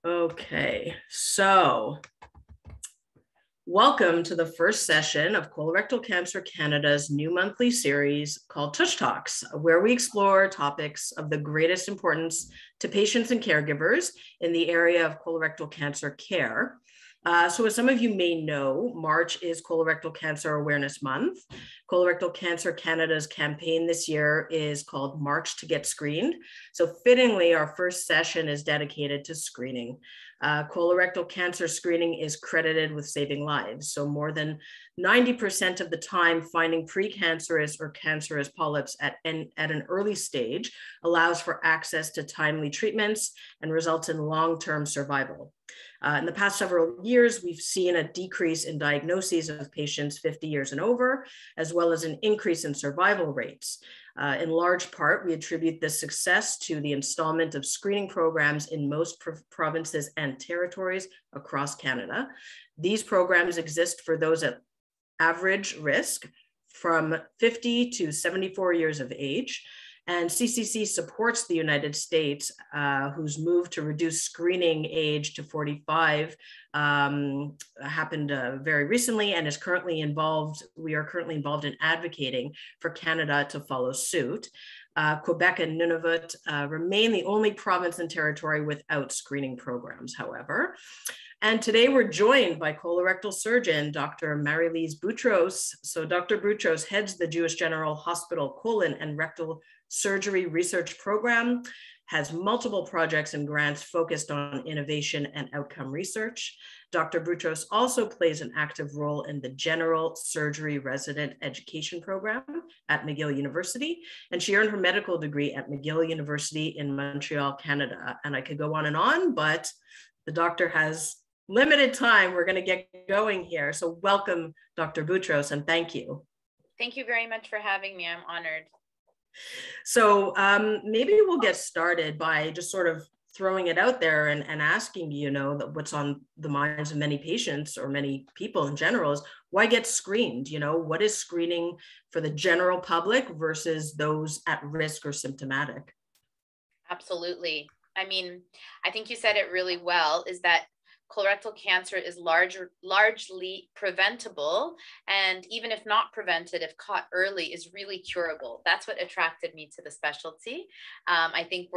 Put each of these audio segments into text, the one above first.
Okay, so welcome to the first session of Colorectal Cancer Canada's new monthly series called Tush Talks, where we explore topics of the greatest importance to patients and caregivers in the area of colorectal cancer care. So as some of you may know, March is Colorectal Cancer Awareness Month. Colorectal Cancer Canada's campaign this year is called March to Get Screened. So fittingly, our first session is dedicated to screening. Colorectal cancer screening is credited with saving lives. So more than 90% of the time, finding precancerous or cancerous polyps at an early stage allows for access to timely treatments and results in long-term survival. In the past several years, we've seen a decrease in diagnoses of patients 50 years and over, as well as an increase in survival rates. In large part, we attribute this success to the installment of screening programs in most provinces and territories across Canada. These programs exist for those at average risk from 50 to 74 years of age. And CCC supports the United States, whose move to reduce screening age to 45 happened very recently and is currently involved. We are currently involved in advocating for Canada to follow suit. Quebec and Nunavut remain the only province and territory without screening programs, however. And today we're joined by colorectal surgeon, Dr. Marie-Lise Boutros. So Dr. Boutros heads the Jewish General Hospital Colon and Rectal Surgery Research Program, has multiple projects and grants focused on innovation and outcome research. Dr. Boutros also plays an active role in the General Surgery Resident Education Program at McGill University, and she earned her medical degree at McGill University in Montreal, Canada. And I could go on, but the doctor has limited time. We're going to get going here. So welcome, Dr. Boutros, and thank you. Thank you very much for having me. I'm honored. So maybe we'll get started by just sort of throwing it out there and asking, what's on the minds of many patients or many people in general is why get screened? What is screening for the general public versus those at risk or symptomatic? Absolutely. I mean, I think you said it really well, is that colorectal cancer is largely preventable, and even if not prevented, if caught early, is really curable. That's what attracted me to the specialty. I think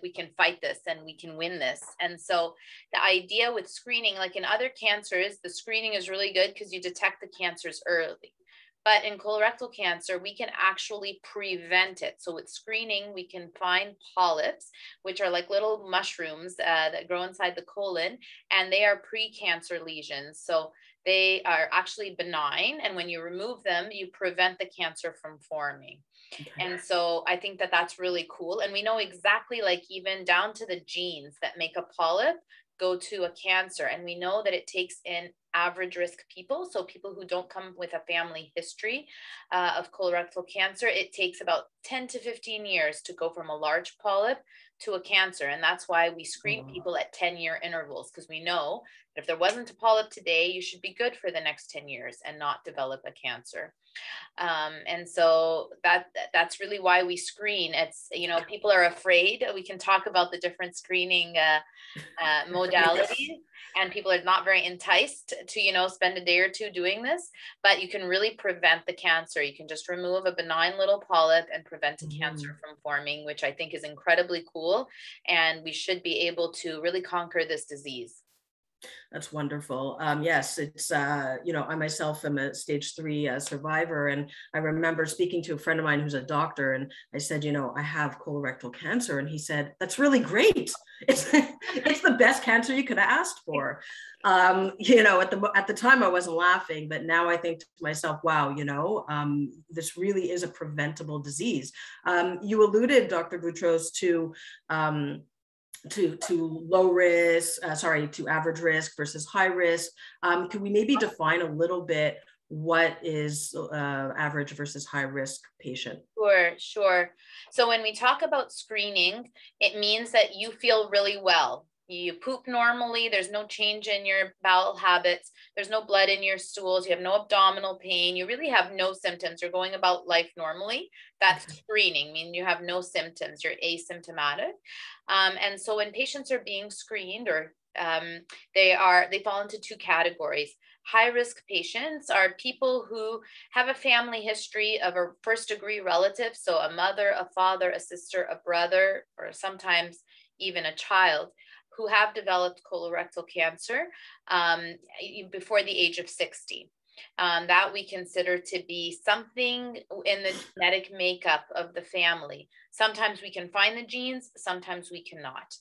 we can fight this and we can win this. And so the idea with screening, like in other cancers, the screening is really good because you detect the cancers early. But in colorectal cancer, we can actually prevent it. So with screening, we can find polyps, which are like little mushrooms that grow inside the colon, and they are precancer lesions. So they are actually benign. And when you remove them, you prevent the cancer from forming. Okay. And so I think that that's really cool. And we know exactly, like even down to the genes that make a polyp go to a cancer. And we know that it takes in average risk people, so people who don't come with a family history of colorectal cancer, it takes about 10 to 15 years to go from a large polyp to a cancer. And that's why we screen people at 10-year intervals, because we know that if there wasn't a polyp today, you should be good for the next 10 years and not develop a cancer. And so that's really why we screen. It's, people are afraid. We can talk about the different screening modalities, and people are not very enticed to, spend a day or two doing this, but you can really prevent the cancer. You can just remove a benign little polyp and prevent a cancer from forming, which I think is incredibly cool. And we should be able to really conquer this disease. That's wonderful. Yes, it's, I myself am a stage 3 survivor. And I remember speaking to a friend of mine who's a doctor, and I said, I have colorectal cancer. And he said, that's really great. It's the best cancer you could have asked for. At the time I wasn't laughing, but now I think to myself, wow, this really is a preventable disease. You alluded, Dr. Boutros, to low risk, to average risk versus high risk. Could we maybe define a little bit what is average versus high risk patient? Sure. So when we talk about screening, it means that you feel really well. You poop normally, there's no change in your bowel habits, there's no blood in your stools, you have no abdominal pain, you really have no symptoms, you're going about life normally. That's screening, meaning you have no symptoms, you're asymptomatic. And so when patients are being screened, or They fall into two categories. High risk patients are people who have a family history of a first degree relative, so a mother, a father, a sister, a brother, or sometimes even a child, who have developed colorectal cancer before the age of 60. That we consider to be something in the genetic makeup of the family. Sometimes we can find the genes, sometimes we cannot.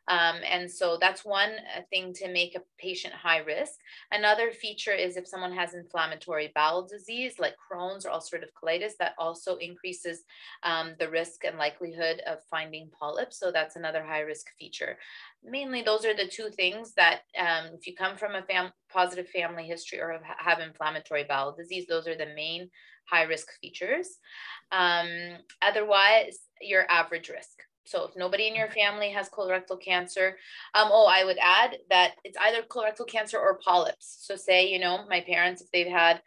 And so that's one thing to make a patient high risk. Another feature is if someone has inflammatory bowel disease like Crohn's or ulcerative colitis, that also increases the risk and likelihood of finding polyps. So that's another high risk feature. Mainly those are the two things that if you come from a positive family history or have inflammatory bowel disease, those are the main high risk features. Otherwise, you're average risk. So if nobody in your family has colorectal cancer, I would add that it's either colorectal cancer or polyps. So say, you know, my parents, if they've had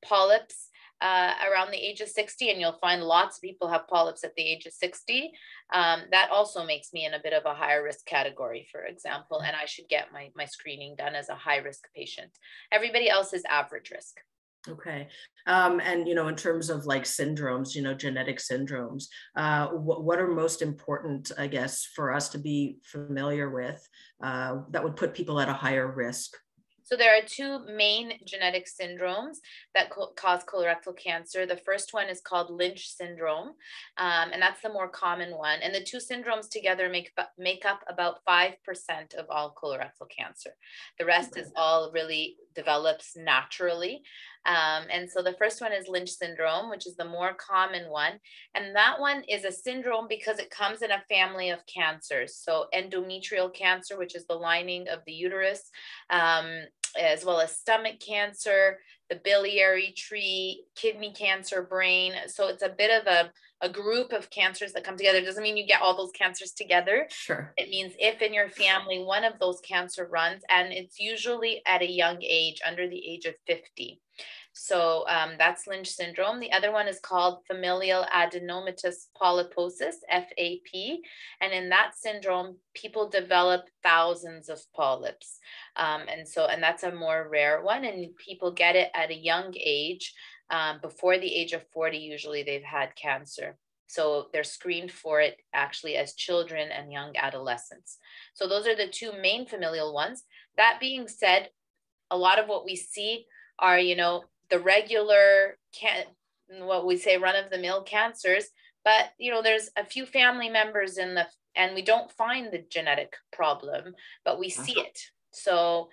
polyps around the age of 60, and you'll find lots of people have polyps at the age of 60, that also makes me in a bit of a higher risk category, for example, and I should get my screening done as a high risk patient. Everybody else is average risk. Okay. And, you know, in terms of like syndromes, you know, genetic syndromes, what are most important, I guess, for us to be familiar with that would put people at a higher risk? So there are two main genetic syndromes that cause colorectal cancer. The first one is called Lynch syndrome, and that's the more common one. And the two syndromes together make up about 5% of all colorectal cancer. The rest is all really develops naturally. And so the first one is Lynch syndrome, which is the more common one. And that one is a syndrome because it comes in a family of cancers. So endometrial cancer, which is the lining of the uterus, as well as stomach cancer, the biliary tree, kidney cancer, brain. So it's a bit of a group of cancers that come together. It doesn't mean you get all those cancers together. Sure. It means if in your family one of those cancer runs, and it's usually at a young age, under the age of 50. So that's Lynch syndrome. The other one is called familial adenomatous polyposis, FAP. And in that syndrome, people develop thousands of polyps. And that's a more rare one. And people get it at a young age. Before the age of 40, usually they've had cancer. So they're screened for it actually as children and young adolescents. So those are the two main familial ones. That being said, a lot of what we see are, you know, the regular, what we say run-of-the-mill cancers, but, you know, there's a few family members and we don't find the genetic problem, but we see it. So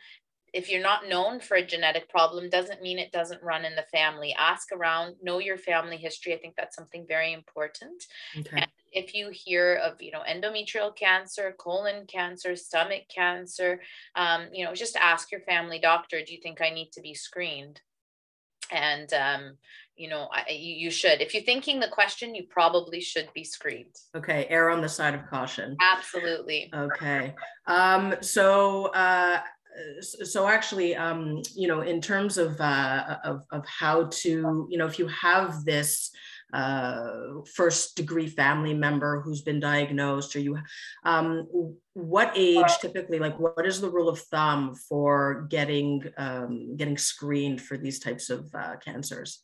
if you're not known for a genetic problem, doesn't mean it doesn't run in the family. Ask around, know your family history. I think that's something very important. Okay. And if you hear of, you know, endometrial cancer, colon cancer, stomach cancer, you know, just ask your family doctor, do you think I need to be screened? And, you know, you should. If you're thinking the question, you probably should be screened. Okay, err on the side of caution. Absolutely. Okay. So actually, you know, in terms of how to, you know, if you have this first degree family member who's been diagnosed, or you, what age typically, like what is the rule of thumb for getting screened for these types of cancers?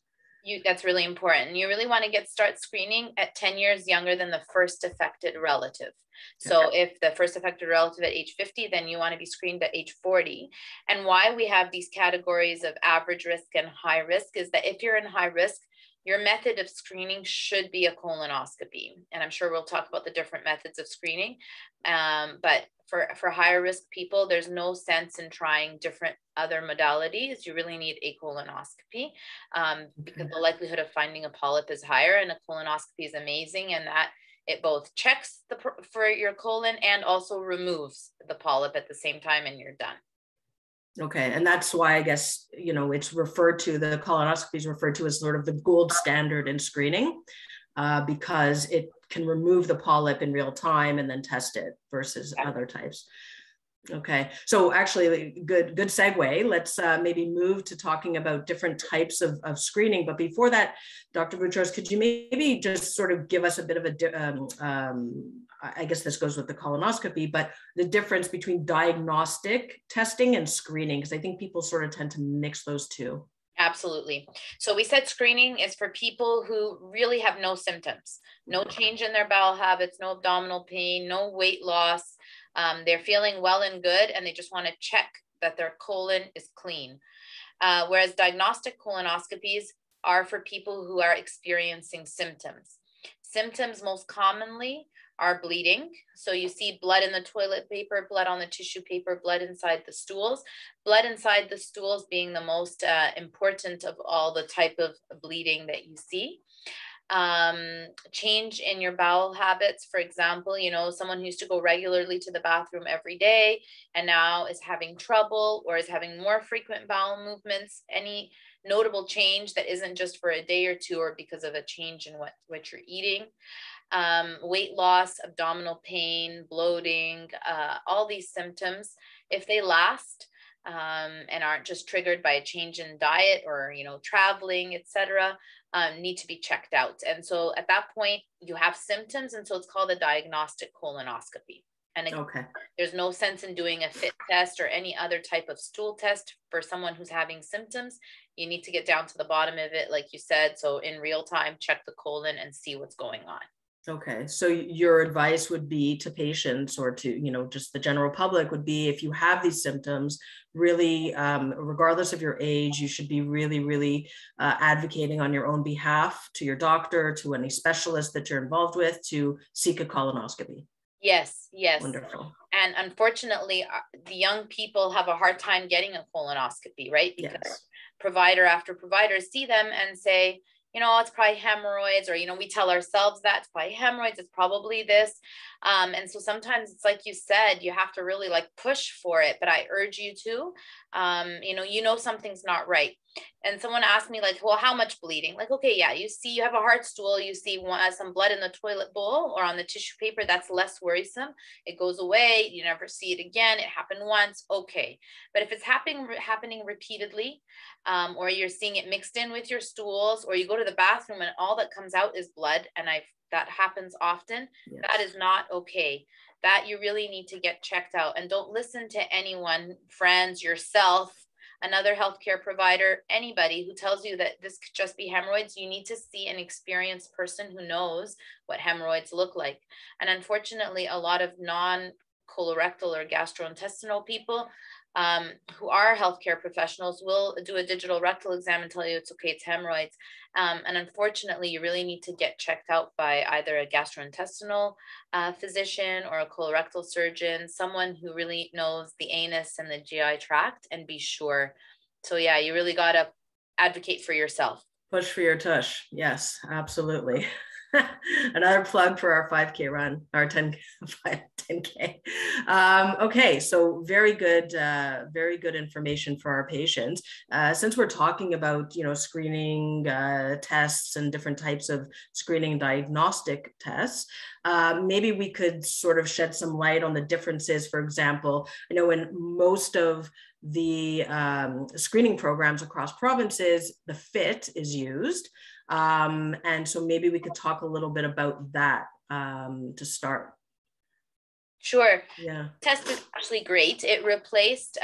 That's really important. You really want to start screening at 10 years younger than the first affected relative. So if the first affected relative at age 50, then you want to be screened at age 40. And why we have these categories of average risk and high risk is that if you're in high risk, your method of screening should be a colonoscopy. And I'm sure we'll talk about the different methods of screening. But for higher risk people, there's no sense in trying different other modalities. You really need a colonoscopy because the likelihood of finding a polyp is higher, and a colonoscopy is amazing. And that it both checks for your colon and also removes the polyp at the same time, and you're done. Okay, and that's why I guess, you know, it's referred to, the colonoscopy is referred to as sort of the gold standard in screening, because it can remove the polyp in real time and then test it versus other types. Okay, so actually, good segue. Let's maybe move to talking about different types of screening. But before that, Dr. Boutros, could you maybe just sort of give us a bit of I guess this goes with the colonoscopy, but the difference between diagnostic testing and screening, because I think people sort of tend to mix those two. Absolutely. So we said screening is for people who really have no symptoms, no change in their bowel habits, no abdominal pain, no weight loss. They're feeling well and good, and they just want to check that their colon is clean. Whereas diagnostic colonoscopies are for people who are experiencing symptoms. Symptoms most commonly are bleeding. So you see blood in the toilet paper, blood on the tissue paper, blood inside the stools. Blood inside the stools being the most important of all the type of bleeding that you see. Change in your bowel habits. For example, you know, someone who used to go regularly to the bathroom every day and now is having trouble or is having more frequent bowel movements. Any notable change that isn't just for a day or two or because of a change in what you're eating. Weight loss, abdominal pain, bloating, all these symptoms, if they last and aren't just triggered by a change in diet or, you know, traveling, etc., need to be checked out. And so at that point, you have symptoms, and so it's called a diagnostic colonoscopy. And again, there's no sense in doing a FIT test or any other type of stool test for someone who's having symptoms. You need to get down to the bottom of it, like you said. So in real time, check the colon and see what's going on. Okay, so your advice would be to patients or to, you know, just the general public would be, if you have these symptoms, really, regardless of your age, you should be really advocating on your own behalf to your doctor, to any specialist that you're involved with, to seek a colonoscopy. Yes, yes. Wonderful. And unfortunately, the young people have a hard time getting a colonoscopy, right? Because provider after provider see them and say, you know, it's probably hemorrhoids, or, you know, we tell ourselves that it's probably hemorrhoids, it's probably this. And so sometimes it's like you said, you have to really like push for it, but I urge you to, you know, something's not right. And someone asked me like, well, how much bleeding? Like, okay, yeah, you see, you have a hard stool, you see some blood in the toilet bowl or on the tissue paper, that's less worrisome. It goes away, you never see it again. It happened once, okay. But if it's happening repeatedly, or you're seeing it mixed in with your stools, or you go to the bathroom and all that comes out is blood, and that happens often, that is not okay. That you really need to get checked out, and don't listen to anyone, friends, yourself, another healthcare provider, anybody who tells you that this could just be hemorrhoids. You need to see an experienced person who knows what hemorrhoids look like. And unfortunately, a lot of non-colorectal or gastrointestinal people who are healthcare professionals will do a digital rectal exam and tell you it's okay, it's hemorrhoids. And unfortunately, you really need to get checked out by either a gastrointestinal physician or a colorectal surgeon, someone who really knows the anus and the GI tract, and be sure. So yeah, you really got to advocate for yourself. Push for your tush. Yes, absolutely. Another plug for our 5K run, our 10K. Okay, so very good information for our patients. Since we're talking about, you know, screening tests and different types of screening and diagnostic tests, maybe we could sort of shed some light on the differences. For example, I know in most of the screening programs across provinces, the FIT is used. And so maybe we could talk a little bit about that to start. Sure. Yeah. Test is actually great. It replaced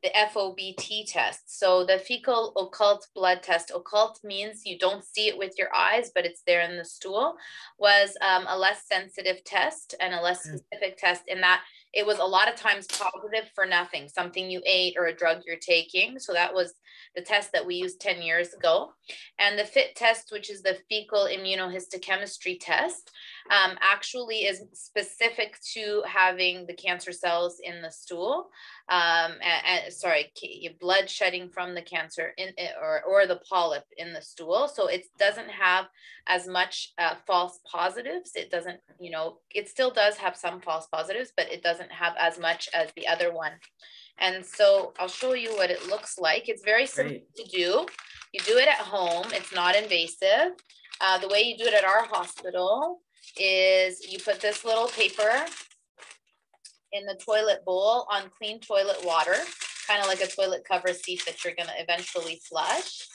the FOBT test. So the fecal occult blood test, occult means you don't see it with your eyes, but it's there in the stool, was a less sensitive test and a less specific test in that it was a lot of times positive for nothing, something you ate or a drug you're taking. So that was the test that we used 10 years ago. And the FIT test, which is the fecal immunohistochemistry test, actually is specific to having the cancer cells in the stool, blood shedding from the cancer or the polyp in the stool. So it doesn't have as much false positives. It doesn't, you know, it still does have some false positives, but it doesn't have as much as the other one. And so I'll show you what it looks like. It's very simple to do. You do it at home. It's not invasive. The way you do it at our hospital is you put this little paper in the toilet bowl on clean toilet water, kind of like a toilet cover seat that you're going to eventually flush.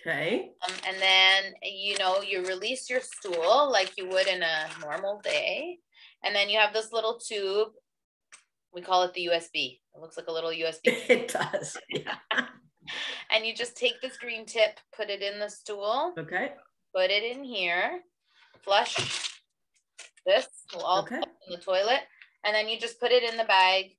Okay. And then, you know, you release your stool like you would in a normal day. And then you have this little tube. We call it the USB. It looks like a little USB. It does. Yeah. And you just take this green tip, put it in the stool. Okay. Put it in here. Flush this. We'll all put it in the toilet. And then you just put it in the bag.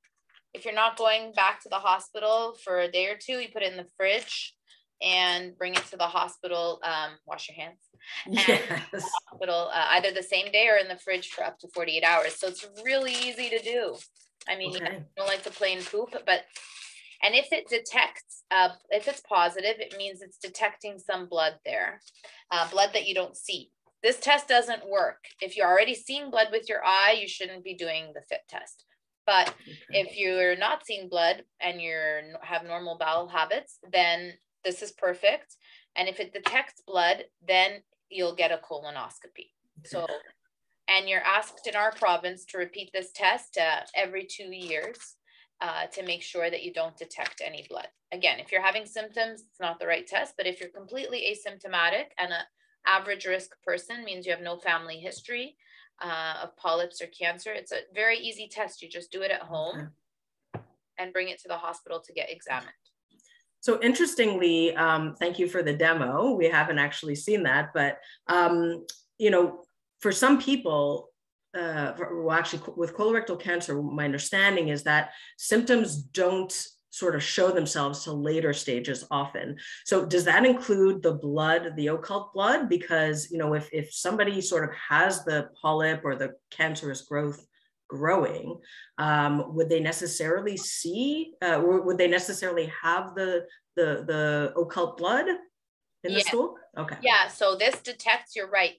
If you're not going back to the hospital for a day or two, you put it in the fridge and bring it to the hospital. Wash your hands. Yes. And the hospital, either the same day or in the fridge for up to 48 hours. So it's really easy to do. I mean, you don't like the plain poop, but, and if it detects, if it's positive, it means it's detecting some blood there, blood that you don't see. This test doesn't work. If you're already seeing blood with your eye, you shouldn't be doing the FIT test. But if you're not seeing blood and you have normal bowel habits, then this is perfect. And if it detects blood, then you'll get a colonoscopy. So, and you're asked in our province to repeat this test every 2 years to make sure that you don't detect any blood. Again, if you're having symptoms, it's not the right test, but if you're completely asymptomatic and an average risk person, means you have no family history of polyps or cancer, it's a very easy test. You just do it at home and bring it to the hospital to get examined. So interestingly, thank you for the demo. We haven't actually seen that, but you know, for some people, well, actually with colorectal cancer, my understanding is that symptoms don't sort of show themselves to later stages often. So does that include the blood, the occult blood? Because, you know, if somebody sort of has the polyp or the cancerous growth growing, would they necessarily see, would they necessarily have the occult blood in the stool? Okay. Yeah, so this detects, you're right.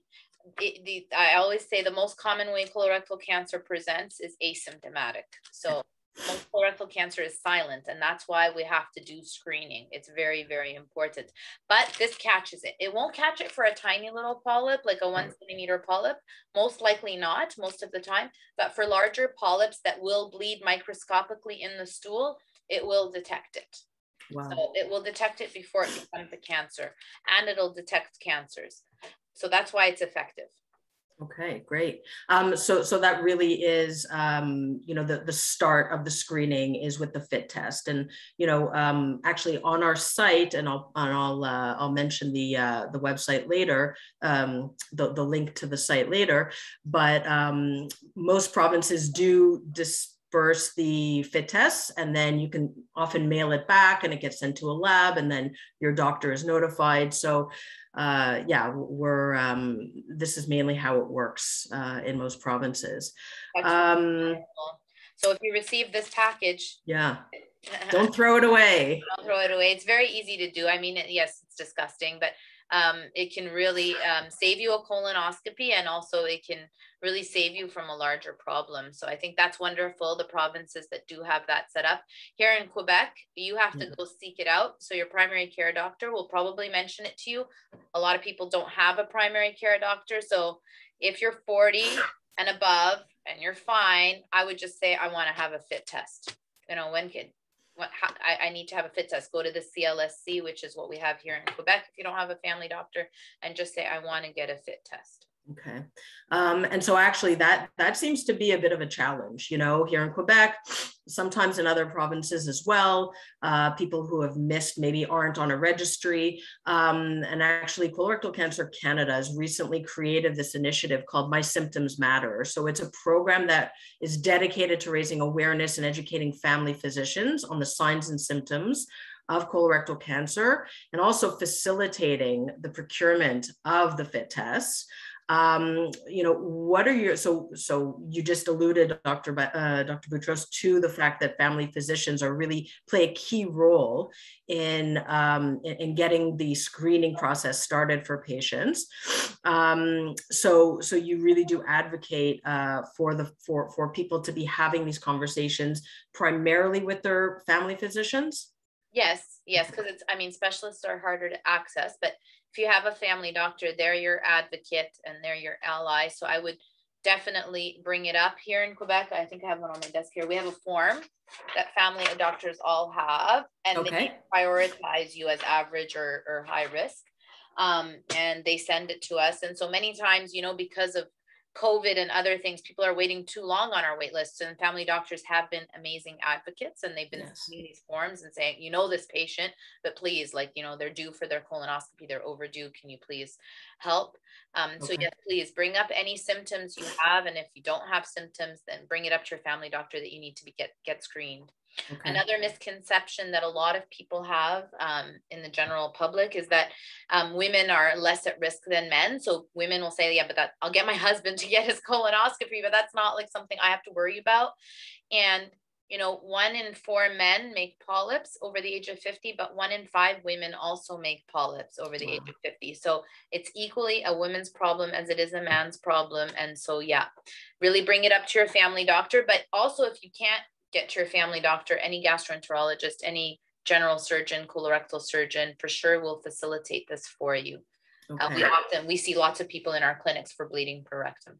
I always say the most common way colorectal cancer presents is asymptomatic. So most colorectal cancer is silent, and that's why we have to do screening. It's very, very important. But this catches it. It won't catch it for a tiny little polyp, like a 1 centimeter polyp. Most likely not, most of the time. But for larger polyps that will bleed microscopically in the stool, it will detect it. Wow. So it will detect it before it becomes a cancer, and it'll detect cancers. So that's why it's effective. Okay, great. So that really is, you know, the start of the screening is with the FIT test, and you know, actually on our site, and I'll mention the website later, the link to the site later. But most provinces do disperse the FIT tests, and then you can often mail it back, and it gets sent to a lab, and then your doctor is notified. So. Yeah, this is mainly how it works in most provinces. So if you receive this package, yeah, don't throw it away. Don't throw it away. It's very easy to do. I mean, yes, it's disgusting, but it can really save you a colonoscopy, and also it can really save you from a larger problem. So I think that's wonderful, the provinces that do have that set up. Here in Quebec, you have to go seek it out. So your primary care doctor will probably mention it to you. A lot of people don't have a primary care doctor. So if you're 40 and above and you're fine, I would just say, I want to have a FIT test. You know, I need to have a FIT test. Go to the CLSC, which is what we have here in Quebec if you don't have a family doctor, and just say, I want to get a FIT test. Okay. And so actually that seems to be a bit of a challenge, you know, here in Quebec, sometimes in other provinces as well. People who have missed maybe aren't on a registry. And actually Colorectal Cancer Canada has recently created this initiative called My Symptoms Matter. So it's a program that is dedicated to raising awareness and educating family physicians on the signs and symptoms of colorectal cancer, and also facilitating the procurement of the FIT tests. You know, what are your, so you just alluded, Dr. Boutros, to the fact that family physicians really play a key role in getting the screening process started for patients. So you really do advocate for people to be having these conversations primarily with their family physicians? Yes, because it's, I mean, specialists are harder to access, but if you have a family doctor, they're your advocate and they're your ally. So I would definitely bring it up. Here in Quebec, I think I have one on my desk here. We have a form that family doctors all have, and they prioritize you as average or high risk. And they send it to us. And so many times, you know, because of COVID and other things, people are waiting too long on our wait lists, and family doctors have been amazing advocates, and they've been sending these forms and saying, you know, this patient, but please, like, you know, they're due for their colonoscopy, they're overdue, can you please help? So yes, please bring up any symptoms you have, and if you don't have symptoms, then bring it up to your family doctor that you need to get screened. Another misconception that a lot of people have in the general public is that women are less at risk than men. So women will say, yeah, but I'll get my husband to get his colonoscopy, but that's not like something I have to worry about. And, you know, 1 in 4 men make polyps over the age of 50, but 1 in 5 women also make polyps over the age of 50. So it's equally a woman's problem as it is a man's problem. And so, yeah, really bring it up to your family doctor. But also, if you can't get to your family doctor, any gastroenterologist, any general surgeon, colorectal surgeon, for sure will facilitate this for you. We see lots of people in our clinics for bleeding per rectum.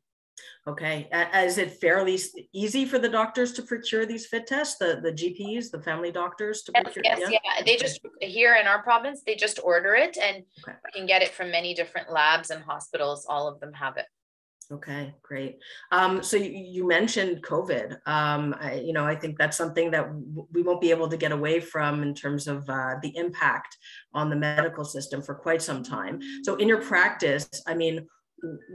Okay. Is it fairly easy for the doctors to procure these fit tests, the GPs, the family doctors to procure? Yes. They just, here in our province, they just order it, and you can get it from many different labs and hospitals. All of them have it. Okay, great. So you mentioned COVID. I think that's something that we won't be able to get away from in terms of the impact on the medical system for quite some time. So in your practice, I mean,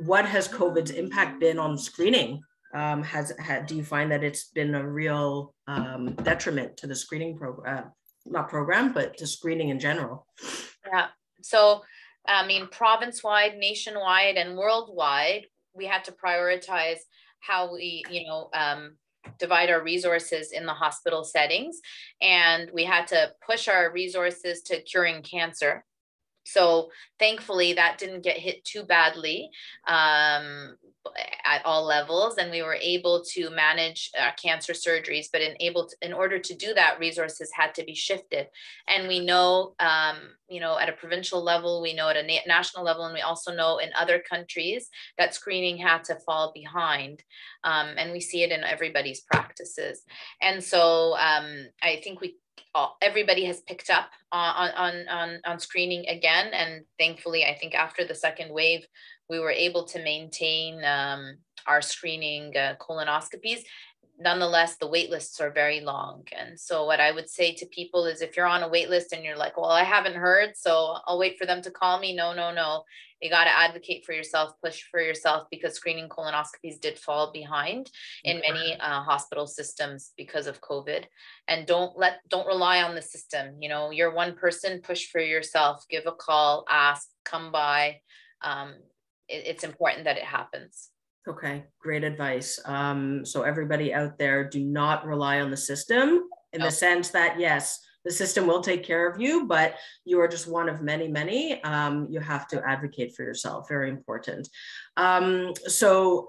what has COVID's impact been on screening? Do you find that it's been a real detriment to the screening program, not program, but to screening in general? Yeah. So, I mean, province-wide, nationwide, and worldwide, we had to prioritize how we, divide our resources in the hospital settings. And we had to push our resources to curing cancer. So thankfully that didn't get hit too badly at all levels, and we were able to manage cancer surgeries. But in order to do that, resources had to be shifted. And we know, at a provincial level, we know at a national level, and we also know in other countries that screening had to fall behind. And we see it in everybody's practices. And so I think everybody has picked up on screening again. And thankfully, I think after the second wave, we were able to maintain our screening colonoscopies. Nonetheless, the wait lists are very long. And so what I would say to people is, if you're on a wait list and you're like, well, I haven't heard, so I'll wait for them to call me. No. You got to advocate for yourself, push for yourself, because screening colonoscopies did fall behind in many hospital systems because of COVID. And don't rely on the system. You're one person, push for yourself, give a call, ask, come by. It's important that it happens. Okay, great advice. So everybody out there, do not rely on the system in the sense that, yes, the system will take care of you, but you are just one of many. You have to advocate for yourself. Very important. So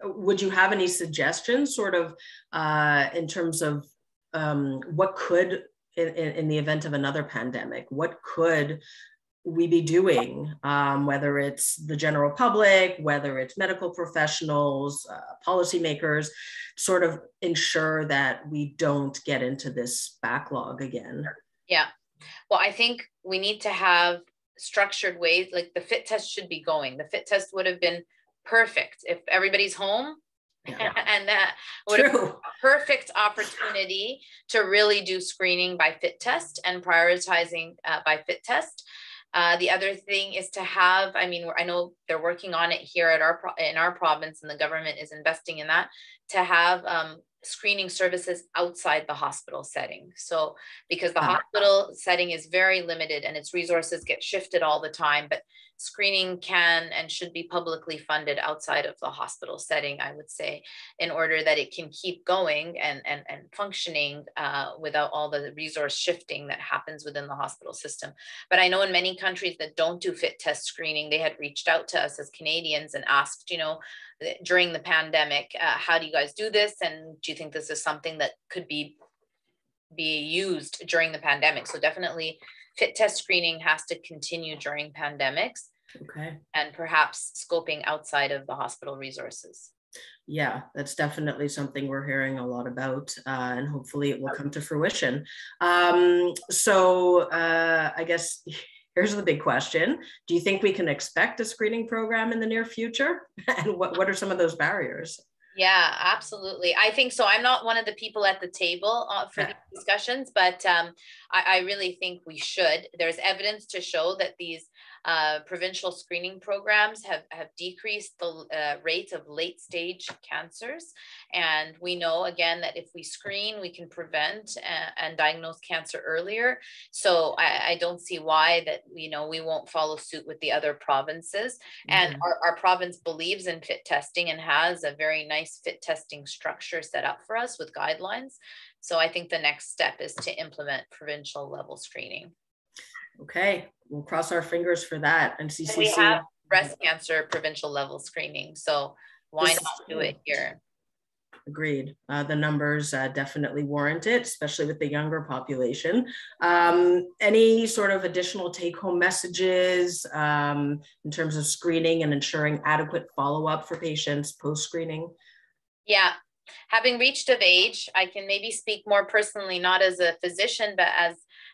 would you have any suggestions sort of in terms of what could, in the event of another pandemic, what could we be doing, whether it's the general public, whether it's medical professionals, policymakers, sort of ensure that we don't get into this backlog again? Yeah. Well, I think we need to have structured ways, like the fit test should be going. The fit test would have been perfect if everybody's home. Yeah. And that would have been a perfect opportunity to really do screening by fit test and prioritizing by fit test. The other thing is to have, I know they're working on it here in our province, and the government is investing in that, to have screening services outside the hospital setting. So because the hospital setting is very limited and its resources get shifted all the time, but screening can and should be publicly funded outside of the hospital setting, I would say, in order that it can keep going and functioning without all the resource shifting that happens within the hospital system. But I know in many countries that don't do fit test screening, they had reached out to us as Canadians and asked, during the pandemic, how do you guys do this? And do you think this is something that could be used during the pandemic? So definitely fit test screening has to continue during pandemics. Okay. And perhaps scoping outside of the hospital resources. Yeah, that's definitely something we're hearing a lot about, and hopefully it will come to fruition. I guess here's the big question. Do you think we can expect a screening program in the near future? And what are some of those barriers? Yeah, absolutely. I think so. I'm not one of the people at the table for Okay. these discussions, but I really think we should. There's evidence to show that these provincial screening programs have decreased the rate of late stage cancers. And we know, again, that if we screen, we can prevent and diagnose cancer earlier. So I don't see why that, we won't follow suit with the other provinces. And Okay. our province believes in fit testing and has a very nice fit testing structure set up for us with guidelines. So I think the next step is to implement provincial level screening. Okay, we'll cross our fingers for that. And And we CCC. have breast cancer provincial level screening. So why not do it here? Agreed. The numbers definitely warrant it, especially with the younger population. Any sort of additional take-home messages in terms of screening and ensuring adequate follow-up for patients post-screening? Yeah. Having reached of age, I can maybe speak more personally, not as a physician, but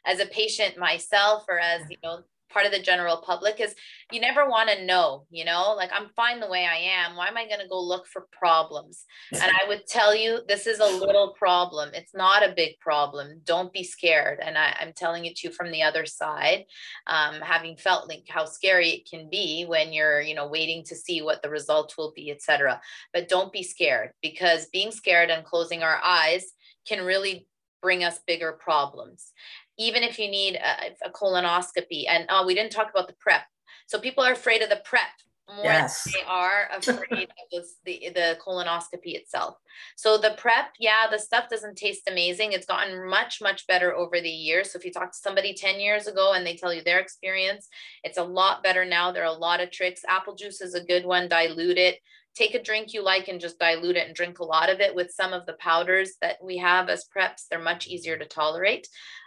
as a patient myself, or as, part of the general public, is you never want to know, like, I'm fine the way I am. Why am I going to go look for problems? And I would tell you, this is a little problem. It's not a big problem. Don't be scared. And I'm telling it to you from the other side, having felt like how scary it can be when you're, waiting to see what the results will be, etc. But don't be scared, because being scared and closing our eyes can really bring us bigger problems. Even if you need a colonoscopy, and we didn't talk about the prep. So people are afraid of the prep more than they are afraid of the colonoscopy itself. So the prep, yeah, the stuff doesn't taste amazing. It's gotten much, much better over the years. So if you talk to somebody 10 years ago and they tell you their experience, it's a lot better now. There are a lot of tricks. Apple juice is a good one. Dilute it. Take a drink you like and just dilute it and drink a lot of it with some of the powders that we have as preps. They're much easier to tolerate.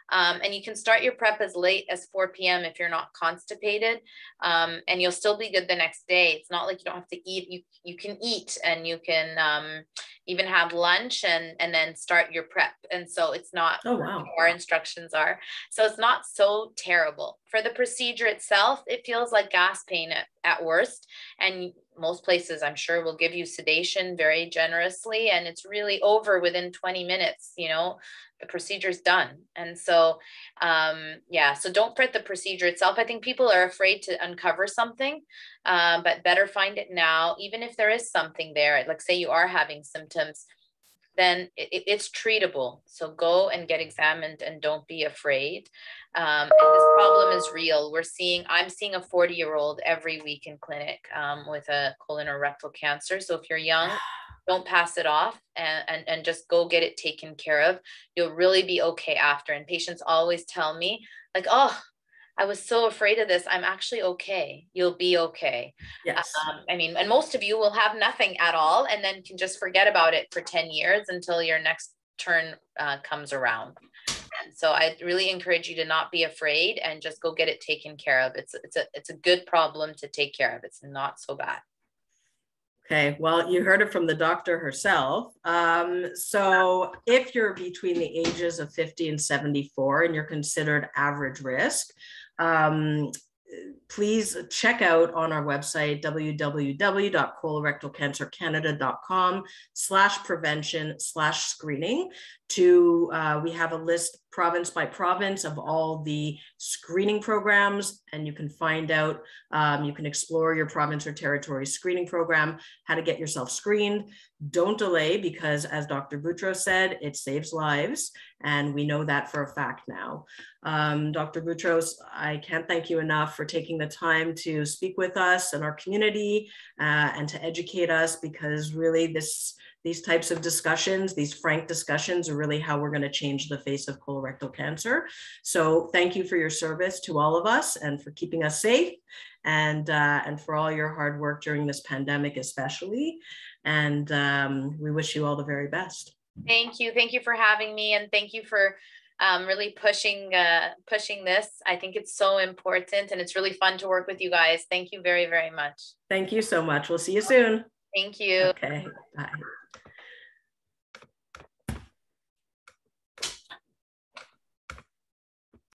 And you can start your prep as late as 4 p.m. if you're not constipated, and you'll still be good the next day. It's not like you don't have to eat. You can eat, and you can even have lunch and then start your prep. And so it's not, oh, wow. Our instructions are. So it's not so terrible. For the procedure itself, it feels like gas pain at worst. And most places, I'm sure, will give you sedation very generously, and it's really over within 20 minutes, the procedure's done. And so, so don't fret the procedure itself. I think people are afraid to uncover something, but better find it now. Even if there is something there, like say you are having symptoms, then it's treatable. So go and get examined and don't be afraid. And this problem is real. I'm seeing a 40-year-old every week in clinic with a colon or rectal cancer. So if you're young, don't pass it off, and just go get it taken care of. You'll really be okay after. And patients always tell me, like, oh, I was so afraid of this. I'm actually okay. You'll be okay. Yes. And most of you will have nothing at all, and then can just forget about it for 10 years until your next turn comes around. And so I really encourage you to not be afraid and just go get it taken care of. It's a good problem to take care of. It's not so bad. Okay, well, you heard it from the doctor herself. So if you're between the ages of 50 and 74 and you're considered average risk, please check out on our website, www.colorectalcancercanada.com/prevention/screening. We have a list province by province of all the screening programs, and you can find out, you can explore your province or territory screening program, how to get yourself screened. Don't delay, because as Dr. Boutros said, it saves lives, and we know that for a fact now. Dr. Boutros, I can't thank you enough for taking the time to speak with us and our community and to educate us, because really these types of discussions, these frank discussions, are really how we're going to change the face of colorectal cancer. So thank you for your service to all of us and for keeping us safe, and for all your hard work during this pandemic especially. And we wish you all the very best. Thank you. Thank you for having me, and thank you for really pushing this. I think it's so important, and it's really fun to work with you guys. Thank you very, very much. Thank you so much. We'll see you soon. Thank you. Okay, bye.